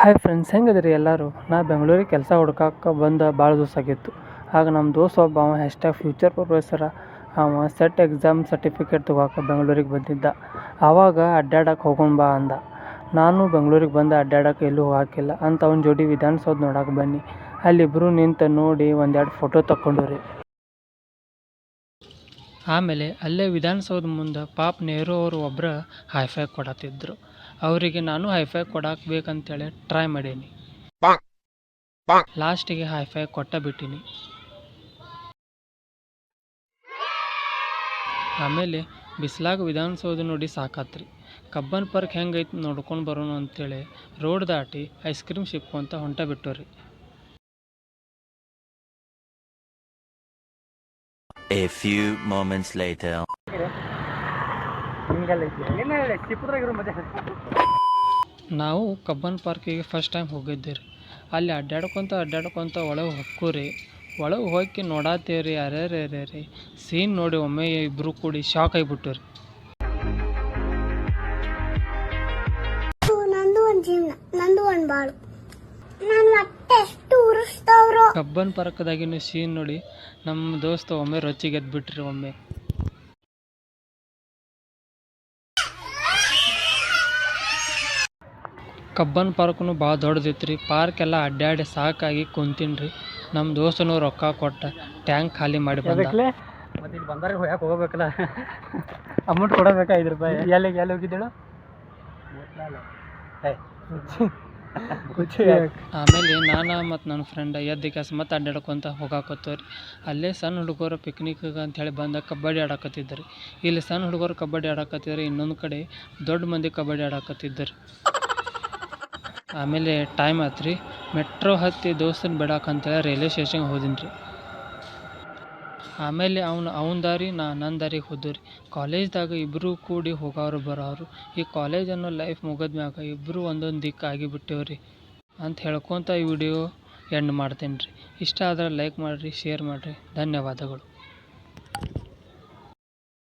Hi friends, ಹೆಂಗದ್ರಿ ಎಲ್ಲರೂ? ನಾ ಬೆಂಗಳೂರಿಗೆ ಕೆಲಸ ಹುಡ್ಕಕ್ಕೆ ಬಂದ ಭಾಳ ದಿವಸ ಆಗಿತ್ತು. ಆಗ ನಮ್ಮ ದೋಸ್ತ ಒಬ್ಬ #ಫ್ಯೂಚರ್ ಪ್ರೊಫೆಸರ ಅವ ಸೆಟ್ ಎಕ್ಸಾಮ್ ಸರ್ಟಿಫಿಕೇಟ್ ತೊಗೊಳಕ್ಕೆ ಬೆಂಗಳೂರಿಗೆ ಬಂದಿದ್ದ. ಆವಾಗ ಅಡ್ಡಾಡಕ್ಕೆ ಹೋಗೋಣ ಬಾ ಅಂದ. ನಾನು ಬೆಂಗಳೂರಿಗೆ ಬಂದು ಅಡ್ಡಾಡಕ್ಕೆ ಎಲ್ಲೂ ಹೋಗಾಕಿಲ್ಲ ಅಂತ ಅವನ ಜೋಡಿ ವಿಧಾನಸೌಧ ನೋಡಕ್ಕೆ ಬನ್ನಿ. ಅಲ್ಲಿಬ್ಬರು ನಿಂತು ನೋಡಿ ಒಂದೆರಡು ಫೋಟೋ ತಕ್ಕೊಂಡ್ರಿ. ಆಮೇಲೆ ಅಲ್ಲೇ ವಿಧಾನಸೌಧ ಮುಂದೆ ಪಾಪ ನೆಹರು ಅವರು ಒಬ್ಬರು ಹೈಫೈ ಕೊಡತ್ತಿದ್ರು. ಅವರಿಗೆ ನಾನು ಹೈಫೈ ಕೊಡಕ್ಕೆ ಬೇಕಂತೇಳಿ ಟ್ರೈ ಮಾಡೀನಿ. ಲಾಸ್ಟಿಗೆ ಹೈಫೈ ಕೊಟ್ಟ ಬಿಟ್ಟಿನಿ. ಆಮೇಲೆ ಬಿಸ್ಲಾಗ ವಿಧಾನಸೌಧ ನೋಡಿ ಸಾಕಾತ್ರಿ. ಕಬ್ಬನ್ ಪಾರ್ಕ್ ಹೆಂಗೈತಿ ನೋಡ್ಕೊಂಡು ಬರೋಣ ಅಂತೇಳಿ ರೋಡ್ ದಾಟಿ ಐಸ್ ಕ್ರೀಮ್ ಸಿಕ್ಕೊಂತ ಹೊಂಟ ಬಿಟ್ಟವ್ರಿ. A few moments later. ನಾವು ಕಬ್ಬನ್ ಪಾರ್ಕಿಗೆ ಫಸ್ಟ್ ಟೈಮ್ ಹೋಗಿದ್ದೀರಿ. ಅಲ್ಲಿ ಅಡ್ಡಾಡ್ಕೊತ ಒಳಗೆ ಹೊಕ್ಕೂರಿ. ಒಳಗೆ ಹೋಗಿ ನೋಡಾತೇವ್ರಿ. ಅರೆ ಸೀನ್ ನೋಡಿ ಒಮ್ಮೆ ಇಬ್ಬರು ಕೂಡಿ ಶಾಕ್ ಆಗಿಬಿಟ್ಟು ರೀ. ಕಬ್ಬನ್ ಪಾರ್ಕ್ದಾಗಿನ ಸೀನ್ ನೋಡಿ ನಮ್ಮ ದೋಸ್ತ ಒಮ್ಮೆ ರೊಚ್ಚಿಗೆ ಎದ್ಬಿಟ್ರಿ. ಒಮ್ಮೆ ಕಬ್ಬನ್ ಪಾರ್ಕ್ನು ಭಾಳ ದೊಡ್ಡದಿತ್ತು. ಪಾರ್ಕ್ ಎಲ್ಲ ಅಡ್ಡಾಡಿ ಸಾಕಾಗಿ ಕುಂತೀನ್ರಿ. ನಮ್ಮ ದೋಸ್ತನು ರೊಕ್ಕ ಕೊಟ್ಟ ಟ್ಯಾಂಕ್ ಖಾಲಿ ಮಾಡಿ ಬಂದ. ಮತ್ತೆ ಇಲ್ಲಿ ಬಂದಾಗ ಹೋಗಕ್ಕೆ ಹೋಗಬೇಕಲ್ಲ, ಅಮೌಂಟ್ ಕೊಡಬೇಕಾ? 5 ರೂಪಾಯಿ. ಎಲ್ಲಿ ಹೋಗಿದ್ದೇಳು? ಆಮೇಲೆ ನಾನು ಮತ್ತು ನನ್ನ ಫ್ರೆಂಡ್ ಎದ್ದು ಕೆಲಸ ಮತ್ತೆ ಅಡ್ಡಾಡ್ಕೊತ ಹೋಗಾಕತ್ತವ್ರಿ. ಅಲ್ಲೇ ಸಣ್ಣ ಹುಡುಗರು ಪಿಕ್ನಿಕ್ ಅಂತ ಹೇಳಿ ಬಂದ ಕಬಡ್ಡಿ ಆಡಕತ್ತಿದ್ದರು. ಇಲ್ಲಿ ಸಣ್ಣ ಹುಡುಗರು ಕಬಡ್ಡಿ ಆಡಕತ್ತಿದ್ರು, ಇನ್ನೊಂದು ಕಡೆ ದೊಡ್ಡ ಮಂದಿ ಕಬಡ್ಡಿ ಆಡಕತ್ತಿದ್ದರು. ಆಮೇಲೆ ಟೈಮ್ ಆತ್ರಿ. ಮೆಟ್ರೋ ಹತ್ತಿ ದೋಸ್ತನ ಬಿಡಾಕಂತೇಳಿ ರೈಲ್ವೆ ಸ್ಟೇಷನ್ಗೆ ಹೋದಿನಿ ರೀ. ಆಮೇಲೆ ಅವನ ದಾರಿ ನನ್ನ ದಾರಿಗೆ ಹೋದ್ರಿ. ಕಾಲೇಜ್ದಾಗ ಇಬ್ಬರು ಕೂಡಿ ಹೋಗೋರು ಬರೋರು. ಈ ಕಾಲೇಜ್ ಅನ್ನೋ ಲೈಫ್ ಮುಗಿದ್ಮ್ಯಾಗ ಇಬ್ಬರು ಒಂದೊಂದು ದಿಕ್ಕು ಆಗಿಬಿಟ್ಟೇವ್ರಿ ಅಂತ ಹೇಳ್ಕೊತ ಈ ವಿಡಿಯೋ ಎಂಡ್ ಮಾಡ್ತೇನೆ ರೀ. ಇಷ್ಟ ಆದ್ರೆ ಲೈಕ್ ಮಾಡಿರಿ, ಶೇರ್ ಮಾಡಿರಿ. ಧನ್ಯವಾದಗಳು.